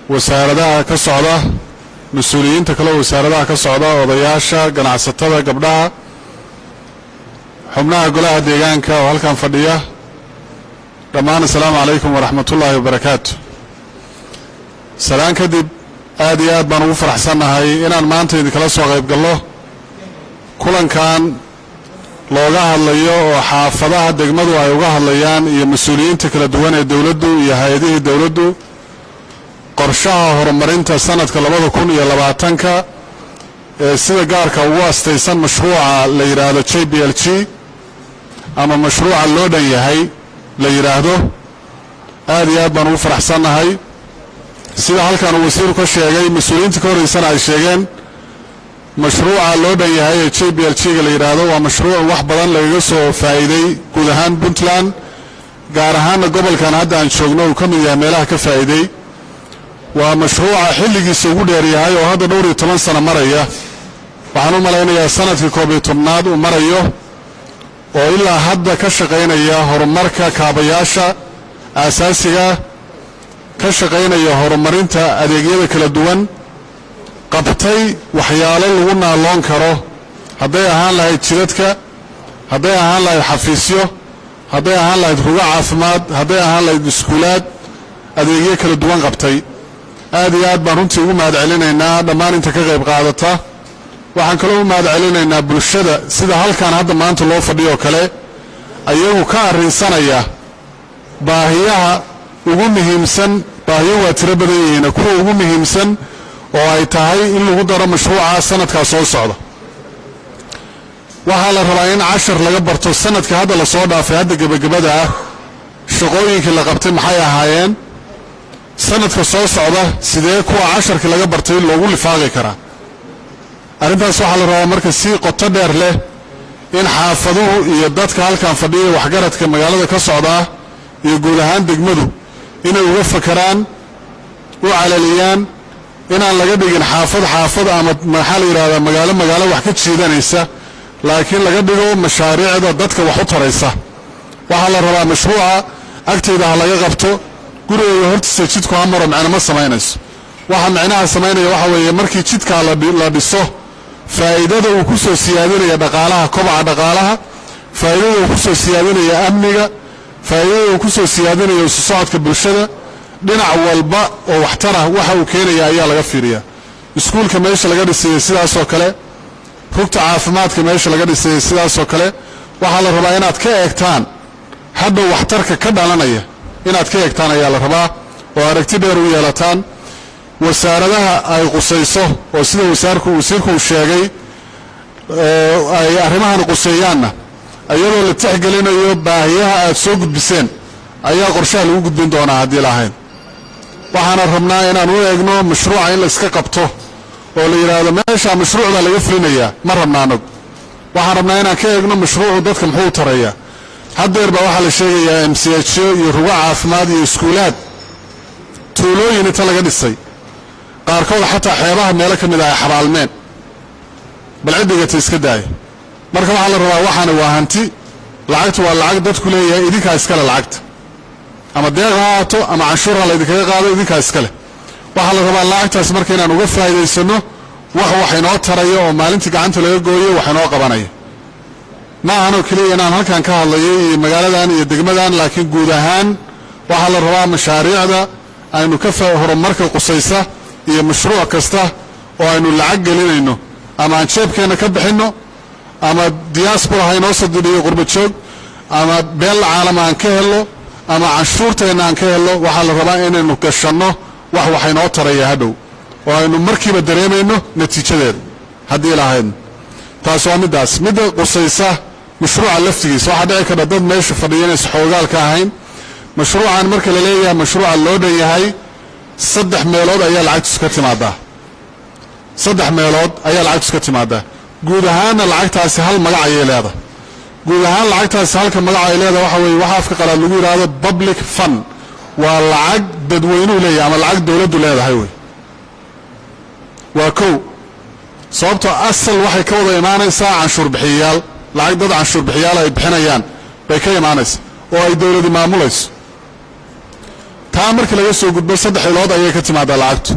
wasaaradaha ka socda mas-uuliyiinta kale wasaaradaha ka socda odayaasha ganacsatada gabdhaha xubnaha golaha deegaanka oo halkan fadhiya dhammaan assalaamu calaykum waraxmatullaahi wabarakaatu. salaan kadib aad iyo aad baan ugu faraxsannahay inaan maanta idinkala soo qayb galno kulankan looga hadlayo oo xaafadaha degmadu ay uga hadlayaan iyo mas-uuliyiinta kala duwan ee dowladdu iyo hay-adihii dowladdu qorshaha horumarinta sanadka 2020 ee sida gaarka ugu astaysan mashruuca la yiraahdo JPLG ama mashruuca loo dhan yahay la yiraahdo. aad iyo aad baan ugu faraxsannahay sida halkan uu wasiirku ka sheegay mas-uuliyiinta ka horeysana ay sheegeen mashruuca loo dhan yahay ee JPLG-ga la yiraahdo waa mashruuc wax badan lagaga soo faa'iiday guud ahaan Puntland gaar ahaan gobolkan hadda aan joogno uu ka mid yahay meelaha ka faa'iiday. waa mashruuca xilligiisa ugu dheer yahay oo hadda 12 sano maraya waxaan u malaynayaa sanadkii 11aad uu marayo oo ilaa hadda ka shaqaynaya horumarka kaabayaasha aasaasiga ka shaqaynaya horumarinta adeegyada kala duwan qabtay waxyaalo lagu naaloon karo hadday ahaan lahayd jidadka hadday ahaan lahayd xafiisyo hadday ahaan lahayd rugo caafimaad hadday ahaan lahayd iskuulaad adeegyo kala duwan qabtay. aad iyo aad baan runtii ugu mahad celinaynaa dhammaan inta ka qayb qaadata. waxaan kaloo u mahad celinaynaa bulshada sida halkan hadda maanta loo fadhiyo kale ayagu ka arrinsanaya baahiyaha ugu muhiimsan. baahiyo waa tiro badan yihiin kuwa ugu muhiimsan oo ay tahay in lagu daro mashruuca sanadka soo socda. waxaa la rabaa in 10 laga barto sanadka hadda la soo dhaafay hadda gabagabada ah shaqooyinkii la qabtay maxay ahaayeen sanadka soo socda sidee kuwa 10 laga bartay loogu lifaaqi karaa. arrintaas waxaa la rabaa marka si qoto dheer leh in xaafaduhu iyo dadka halkan fadhiya waxgaradka magaalada ka socda iyo guud ahaan degmadu inay uga fakaraan u calaliyaan inaan laga dhigin xaafad ama maxaa la yiraahdaa magaalo wax ka jiidanaysa laakiin laga dhigo mashaariicda dadka wax u taraysa. waxaa la rabaa mashruuca agteeda laga qabto guriga hortiisa jidku amaro macna ma sameynayso. waxa macnaha sameynaya waxa weeye markii jidka la dhiso faa'iidada uu ku soo siyaadinaya dhaqaalaha kobaca dhaqaalaha faa'iidada uu ku soo siyaadinaya amniga faa'iidada uu ku soo siyaadinaya socodka bulshada dhinac walba oo waxtar ah waxa uu keenaya ayaa laga fiiriyaa. iskuulka meesha laga dhisay sidaas oo kale rugta caafimaadka meesha laga dhisay sidaas oo kale waxa la rabaa inaad ka eegtaan hadda waxtarka ka dhalanaya inaad ka eegtaan ayaa la rabaa oo aragti dheer u yeelataan. wasaaradaha ay qusayso oo sida wasiirku sheegay ay arrimahan quseeyaanna ayadoo la tixgelinayo baahiyaha aad soo gudbiseen ayaa qorshaha lagu gudbin doonaa haddii lahayn. waxaana rabnaa inaan u eegno mashruuca in la iska qabto oo la yiraahdo meesha mashruucda laga fulinayaa ma rabnaano. waxaan rabnaa inaan ka eegno mashruucu dadka muxuu tarayaa. haddeer baa waxaa la sheegayaa MCH iyo rugo caafimaad iyo iskuulaad tuulooyin inta laga dhisay qaarkood xataa xeebaha meelo ka mid ah ay xabaalmeen bal cidigata iska daaya. marka waxaa la rabaa waxaana waa hanti lacagtu waa lacag dadku leeyahay idinkaa iskale lacagta ama deeq ha ahaato ama canshuur ha laydinkaga qaado idinkaa iskale. waxaa la rabaa lacagtaas marka inaan uga faa'iidaysano wax inoo tarayo oo maalintii gacanta laga gooyo wax inoo qabanaya. ma ahanoo keliya inaan halkan ka hadlayo iyo magaaladan iyo degmadan laakiin guud ahaan waxaa la rabaa mashaariicda aynu ka horumarka qusaysa iyo mashruuc kasta oo aynu lacag gelinayno ama aan jeebkeena ka bixinno ama diaspora ha inoo soo diriyo qurba joog ama beel caalam aan ka helno ama canshuurteena aan ka helno waxaa la rabaa inaynu gashanno wax inoo taraya hadhow oo aynu markiiba dareemayno natiijadeeda haddii lahayn. taas waa midda qusaysa mashruuca laftigiisa. waxaa dhici kara dad meesha fadhiyanaysa xoogaal ka ahayn mashruucan marka la leeyahay mashruuca loo dhan yahay 3 meelood ayaa lacagtiisu ka timaadaa. 3 meelood ayaa lacagtiisu ka timaadaa. guud ahaanna lacagtaasi hal magac ayay leedahay. guud ahaan lacagtaasi halka magac ay leedahay waxa weeye waxa afka qalaad lagu yiraahdo public fund waa lacag dadweynuhu leeyahay ama lacag dawladdu leedahay wey. waa kow sababtoo asal waxay ka wada imaanaysaa canshuur bixiyayaal lacag dad canshuur bixiyaal ay bixinayaan bay ka imaanaysaa oo ay dawladdu maamulayso. taa markii laga soo gudbo 3 ilood ayay ka timaadaa lacagtu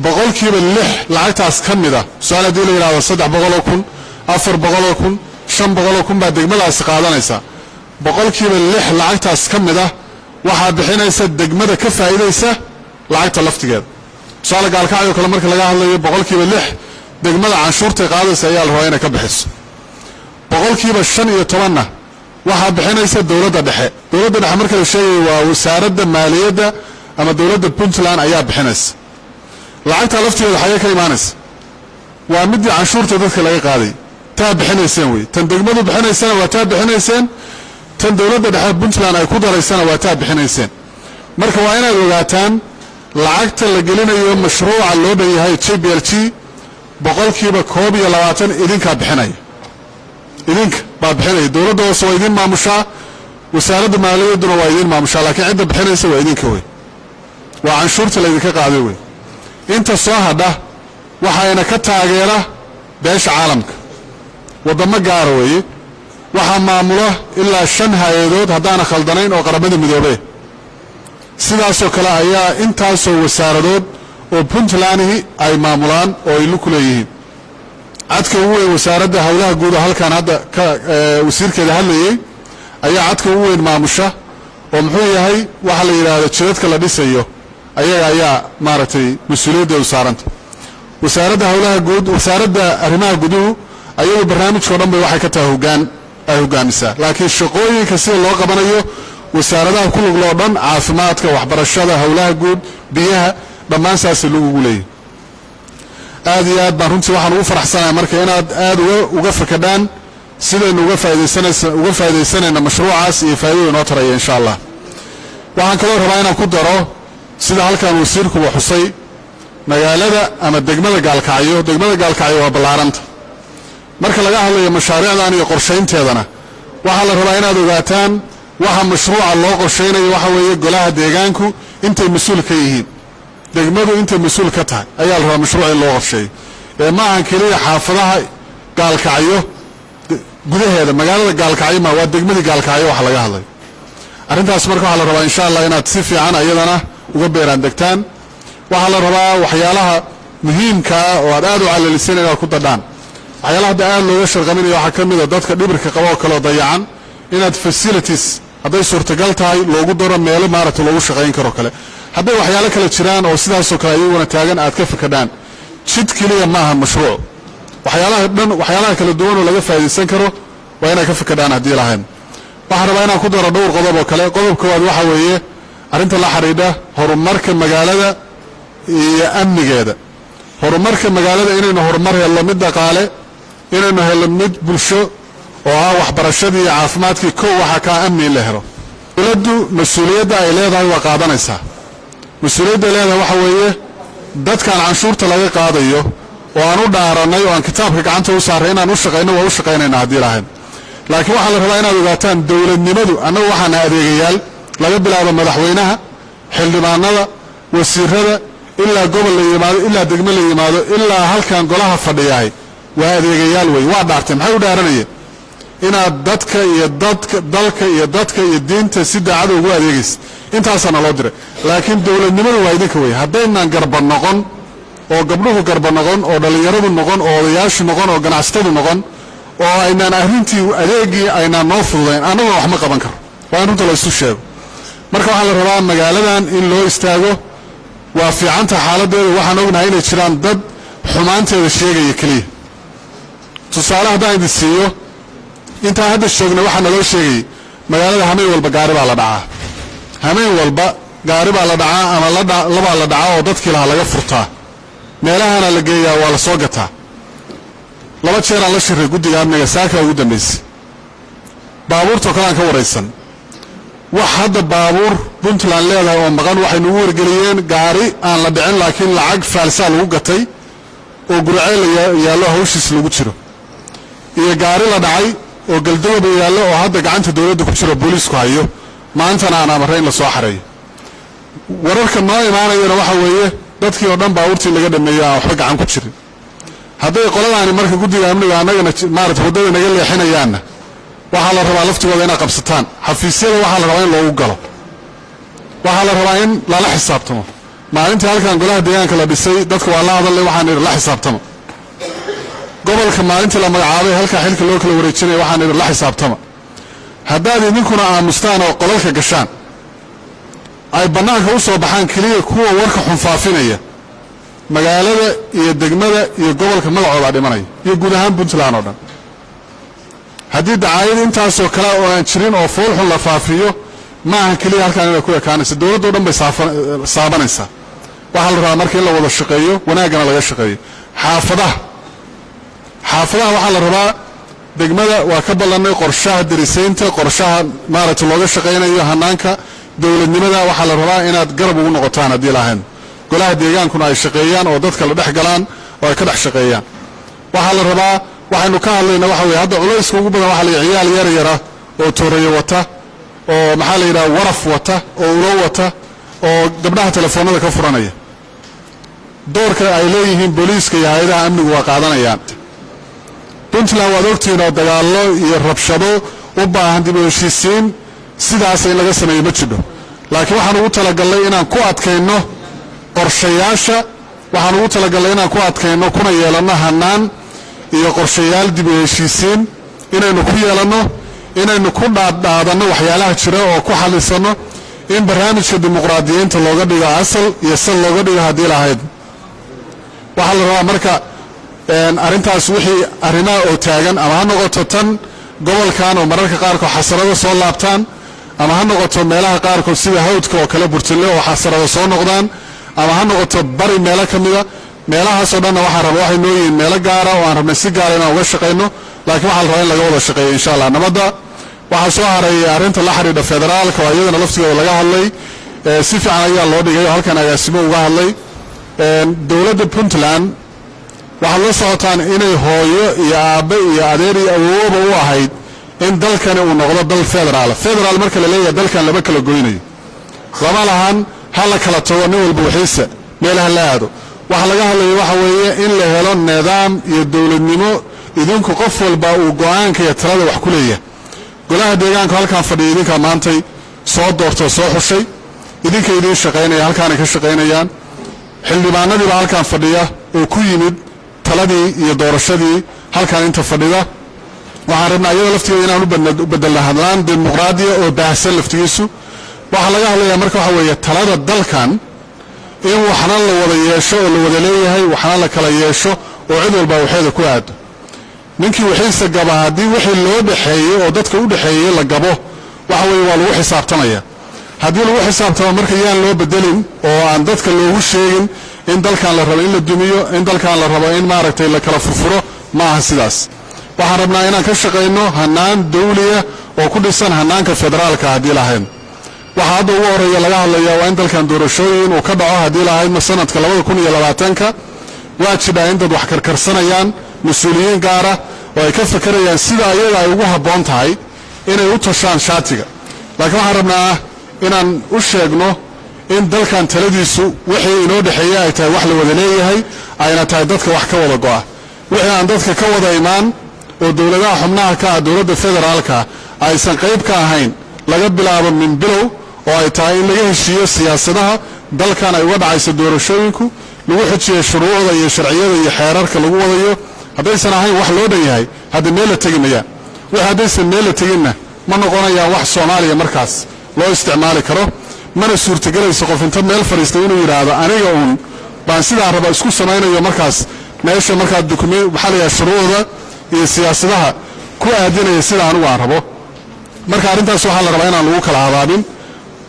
boqolkiiba 6 lacagtaas ka mid ah su'aal hadii la yiraahdo 300,000 400,000 500,000 baa degmadaas qaadanaysa boqolkiiba 6 lacagtaas ka mid ah waxa bixinaysa degmada ka faa'iideysa lacagta laftigeeda su'aal gaalkacyo kale marka laga hadlayo boqolkiiba 6 degmada canshuurta qaadaysa ayaa la rabaa inay ka bixiso boqolkiiba 15 waxa bixinaysa dawladda dhexe marka la sheegayo waa wasaaradda maaliyadda ama dawladda Puntland ayaa bixinaysa lacagta laftigeeda waxay ka imaanaysa waa mid canshuurta dadka laga qaaday taa bixinayseen way tan degmadu bixinaysana waa taa bixinayseen tan dawladda dhexe Puntland ay ku daraysana waa taa bixinayseen marka waa inaad ogaataan lacagta la gelinayo mashruuca loo dhan yahay JPLG boqolkiiba 22 idinka bixinaya idinka baa bixinaya dawladda hoose waa idin maamushaa wasaaradda maaliyadduna waa idin maamushaa laakiin cidda bixinaysa waa idinka way waa canshuurta la idinka qaaday way inta soo hadha waxayna ka taageera beesha caalamka wadamo gaar way waxa maamula ilaa 5 hay'adood hadaan khaldanayn oo qaramada midoobay sidaas oo kale ayaa intaas oo wasaaradood oo Puntland ay maamulaan oo ay ku leeyihiin cadka ugu weyn wasaaradda hawlaha guud halkan hadda ka wasiirkeeda hadlayay ayaa cadka ugu weyn maamusha oo muxuu yahay waxa la yiraahdo jidadka la dhisayo ayaa maaragtay mas'uuliyadda u saaranta wasaaradda hawlaha guud wasaaradda arrimaha guduhu ayuu barnaamijka dhan bay waxay ka tahay hogaamisa laakiin shaqooyinka sida loo qabanayo wasaaradaha ku lug loo dhan caafimaadka waxbarashada hawlaha guud biyaha dhammaan saas lagu leeyahay aad iyo aad baan runtii waxaan ugu faraxsanahay marka inaad aad uga fakadaan sidaynu uga faa'iideysanayna mashruucaas iyo faa'iido inoo taraya insha Allah waxaan kaloo rabaa inaan ku daro sida halkan wasiirku uu xusay magaalada ama degmada gaalkacyo waa ballaaranta marka laga hadlayo mashaariicdan iyo qorsheynteedana waxa la rabaa inaad ogaataan waxa mashruuca loo qorsheynayo waxa weeye golaha deegaanku intay mas'uul ka yihiin degmadu intay mas'uul ka tahay ayaa la rabaa mashruuca in loo qorsheeyo ma ahan kaliya xaafadaha gaalkacyo gudaheeda magaalada gaalkacyo ma waa degmada gaalkacyo waxa laga hadlayo arrintaas marka waxa la rabaa insha Allah inaad si fiican ayadana uga beeraan degtaan waxa la rabaa waxyaalaha muhiimka ah oo aad u calalisan inaad ku dadaan waxyaalaha aad looga sharqaminayo waxa kamid ah dadka dhibirka qabo oo kala dayacan inaad facilities haday suurtagal tahay loogu daro meelo maaragtay loogu shaqeyn karo kale haday waxyaalo kala jiraan oo sidaas oo kale ayaguna taagan aad ka fakadaan jid kaliya maaha mashruuc waxyaalaha kala duwan oo laga faa'iideysan karo waa inay ka fakadaan hadii lahayn waxaan rabaa inaan ku daro dhowr qodob oo kale qodobka waxa weeye arrinta la xiriirta horumarka magaalada iyo amnigeeda horumarka magaalada inaynu horumar helno mid dhaqaale inaynu helno mid bulsho oo ah waxbarashada iyo caafimaadka waxa ka amni la helo dawladdu mas'uuliyadda ay leedahay waa qaadanaysaa mas'uuliyadda leedahay waxa weeye dadkan canshuurta laga qaadayo oo aan u dhaaranay oo aan kitaabka gacanta u saaray inaan u shaqeyno waa u shaqeynayna hadii lahayn laakiin waxa la rabaa inaad ogaataan dawladnimadu annagu waxaan adeegayaal laga bilaabo madaxweynaha xildhibaanada wasiirada ilaa gobol la yimaado ilaa degmo la yimaado ilaa halkan golaha fadhiyahay waa adeegayaal way waa dhaartay maxay u dhaaranayeen inaad dadka iyo dalka iyo dadka iyo diinta si daacad ugu adeegaysa intaasana loo diray laakiin dawladnimadu waa idinka way haddaynan garba noqon oo gabdhuhu garba noqon oo dhalinyaradu noqon oo odayaashu noqon oo ganacsatadu noqon oo aynaan arrintii adeegii aynaan noo fududayn annagu wax ma qaban karo waa in runta la isu sheego marka waxaa la rabaa magaaladan in loo istaago waa fiicanta xaaladeeda waxaan ognahay inay jiraan dad xumaanteeda sheegaya kaliya tusaale haddaan idin siiyo intaan hadda joogna waxaa naloo sheegayay magaalada hameen walba gaari baa la dhacaa hameen walba gaari baa la dhacaa ama labaa la dhacaa oo dadkii lahaa laga furtaa meelahana la geeyaa waa la soo gataa 2 jeer aan la shiray guddiga amniga saaka ugu dambeysay baabuurta kale aan ka wareysan wax hadda baabuur Puntland leedahay oo maqan waxay nagu wargeliyeen gaari aan la dhicin laakiin lacag faalsa lagu gatay oo gurceel yaalo hawshiis lagu jiro iyo gaari la dhacay oo galdood yaalo oo hadda gacanta dawladda ku jiro booliisku hayo maantana aan amarayn la soo xareeyo wararka noo imaanayna waxa weeye dadkii oo dhan baabuurtii laga dhameeyay waxba gacan ku jirin hadday qoladaani marka guddiga amniga annagana maaragtay wadada naga leexinayaanna waxaa la rabaa laftigooda inay qabsataan xafiisyada waxaa la rabaa in loogu galo waxaa la rabaa in lala xisaabtamo maalintii halkan golaha deegaanka la dhisay dadka waa la hadalay waxaan idhi la xisaabtama gobolka maalintii la magacaabay halka xilka loo kala wareejinaya waxaan idhi la xisaabtama haddaad idinkuna aamustaan oo qolalka gashaan ay bannaanka u soo baxaan keliya kuwa warka xunfaafinaya magaalada iyo degmada iyo gobolka magacooda dhimanaya iyo guud ahaan puntland oo dhan haddii dacaayad intaasoo kale oo aan jirin oo foolxun la faafiyo ma aha keliya halkaan inay ku ekaanaysa dowladda o dhan bay saabanaysaa waxaa la rabaa marka in la wada shaqeeyo wanaaggana laga shaqeeyo xaafadaha waxaa la rabaa degmada waa ka ballannay qorshaha darisaynta qorshaha maaragtay looga shaqaynayo hanaanka dowladnimada waxaa la rabaa inaad garab ugu noqotaan haddii lahayn golaha deegaankuna ay shaqeeyaan oo dadka la dhex galaan oo ay ka dhex shaqeeyaan waxaa la rabaa waxaynu ka hadlayna waxa weeye hadda culayska ugu badan waxaa la ciyaal yar yara oo tooreeyo wata oo maxaa la yidhaha waraf wata oo ulo wata oo gabdhaha telefoonada ka furanaya doorka ay leeyihiin booliiska iyo hay-adaha amnigu waa qaadanayaan puntland waad ogtihiin oo dagaallo iyo rabshado u baahan dib u heshiisiin sidaas in laga sameeyo ma jidho laakiin waxaan ugu talagallay inaan ku adkayno qorshayaasha waxaan ugu talagallay inaan ku adkayno kuna yeelanno hannaan iyo qorshayaal dib u heshiisiin inaynu ku yeelanno inaynu ku dhaadhaadanno waxyaalaha jira oo ku xallisanno in barnaamijka dimuqraadiyiinta looga dhigo asal iyo sal looga dhigo haddii lahayd waxaa la rabaa marka arrintaas wixii arrimaha oo taagan ama ha noqoto tan gobolkan oo mararka qaarkood xasarado soo laabtaan ama ha noqoto meelaha qaarkood sida hawdka oo kale burtille oo xasarado soo noqdaan ama ha noqoto bari meelo ka mida meelahaasoo dhanna waxaan rabaa waxay noo yihiin meelo gaara oo aan rabnay si gaara inaan uga shaqayno laakiin waxaa la rabaa in laga wada shaqeeyo insha allah nabadda waxaa soo haray arrinta la xidhiidha federaalka oo iyadana laftigooda laga hadlay si fiican ayaa loo dhigay oo halkan agaasimo uga hadlay dowladda puntland waxaad la socotaan inay hooyo iyo aabbe iyo adeer iyo awooba u ahayd in dalkani uu noqdo dal federaal marka la leeyahay dalkan lama kala goynayo lama lahan ha la kala tago nin walba waxiisa meelaha la aado waxa laga hadlaya waxa weeye in la helo nidaam iyo dowladnimo idinku qof walba uu go'aanka iyo talada wax ku leeyahay golaha deegaanka halkan fadhiya idinka maantay soo doortay soo xushay idinka idin shaqaynaya halkaanay ka shaqaynayaan xildhibaanadii baa halkan fadhiya oo ku yimid taladii iyo doorashadii halkan inta fadhida waxaan rabnaa iyada laftigeeda inaan u bedelna hadlaan dimuqraadiya oo baahsan laftigiisu waxaa laga hadlayaa marka waxa weeye talada dalkan in waxna la wada yeesho oo la wada leeyahay waxna la kala yeesho oo cid walba waxeeda ku aado ninkii wixiisa gaba haddii wixii loo dhexeeyey oo dadka u dhexeeyey la gabo waxa weeye waa lagu xisaabtamaya haddii lagu xisaabtamo marka yaan loo bedelin oo aan dadka loogu sheegin in dalkan la rabo in la dumiyo in dalkan la rabo in maaragtay la kala furfuro ma aha sidaas waxaan rabnaa inaan ka shaqayno hannaan dawliya oo ku dhisan hannaanka federaalka haddii lahayd waxaa hadda ugu horeeya laga hadlayaa waa in dalkan doorashooyin uu ka dhaco haddii lahaydma sanadka 2020 waa jidhaa in dad wax karkarsanayaan mas-uuliyiin gaara oo ay ka fakarayaan sida ayaga ay ugu habboon tahay inay u tashaan shaatiga laakiin waxaan rabnaa inaan u sheegno in dalkan taladiisu wixii inoo dhexeeya ay tahay wax la wada leeyahay ayna tahay dadka wax ka wada go'a wixii aan dadka ka wada imaan oo dowladaha xubnaha ka ah dowladda federaalka aysan qayb ka ahayn laga bilaabo min bilow oo ay tahay in laga heshiiyo siyaasadaha dalkan ay uga dhacayso doorashooyinku lagu xujiyo shuruucda iyo sharciyada iyo xeerarka lagu wadayo haddaysan ahayn wax loo dhan yahay hadda meel la tegi mayaan wixii haddaysan meel la teginna ma noqonayaan wax soomaaliya markaas loo isticmaali karo mana suurtagelayso qof inta meel fadhiistay inuu yidhaahdo aniga uun baan sidaa raba isku samaynayo markaas meesha markaa waxaa la yidhaha shuruucda iyo siyaasadaha ku aadinaya sida anigu aan rabo marka arrintaas waxaa la rabaa inaan lagu kala habaabin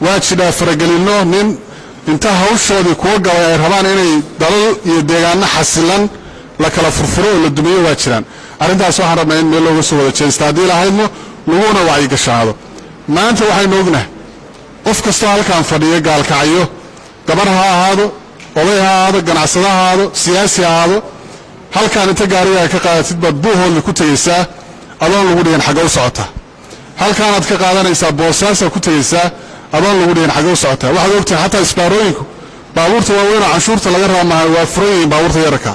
waa jidhaa faragelinno nin inta hawshoodii kuwa gabay ay rabaan inay dalal iyo deegaano xasilan la kala furfuro oo la dumiyo waa jiraan arrintaas waxaan rabnaa in meel looga soo wada jeesta haddii lahaydmo laguna wacyigashaado maanta waxaynu ognahay qof kastoo halkan fadhiyo gaalkacyo gabar ha ahaado oday ha ahaado ganacsado ha ahaado siyaasi ha ahaado halkaan inta gaarigaa ka qaadatid baad buuhoodla ku tegaysaa adoon lagu dhigan xagga u socota halkaanaad ka qaadanaysaa boosaasaa ku tegaysaa adoon lagu dhigan xagga u socota waxaad ogtahay xataa isbaarooyinku baabuurta waaweynoo canshuurta laga raba maaha waa furan yihiin baabuurta yararka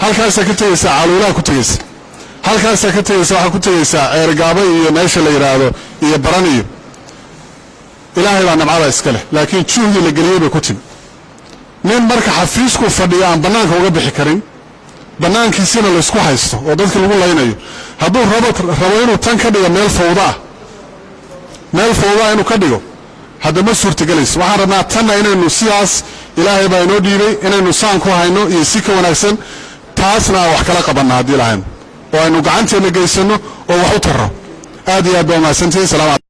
halkaasaa ka tegaysaa caluulaha ku tegaysa halkaasaa ka tegaysa waxaa ku tegaysaa ceergaabo iyo meesha la yidhaahdo iyo baran iyo ilaahay baa nimcada iska leh laakiin juhdi la geliyay bay ku timi nin marka xafiisku fadhiyo aan bannaanka uga bixi karin bannaankiisina la isku haysto oo dadka lagu laynayo hadduu rabo inuu tan ka dhigo meel fawda inuu ka dhigo hadda ma suurtagelayso waxaan rabnaa tanna inaynu sidaas ilaahay baa inoo dhiibay inaynu saan ku hayno iyo si ka wanaagsan taasna aan wax kala qabanna haddii lahayn oo aynu gacanteena geysano oo wax u tarro aad iyo aad baa mahadsantihiin salaam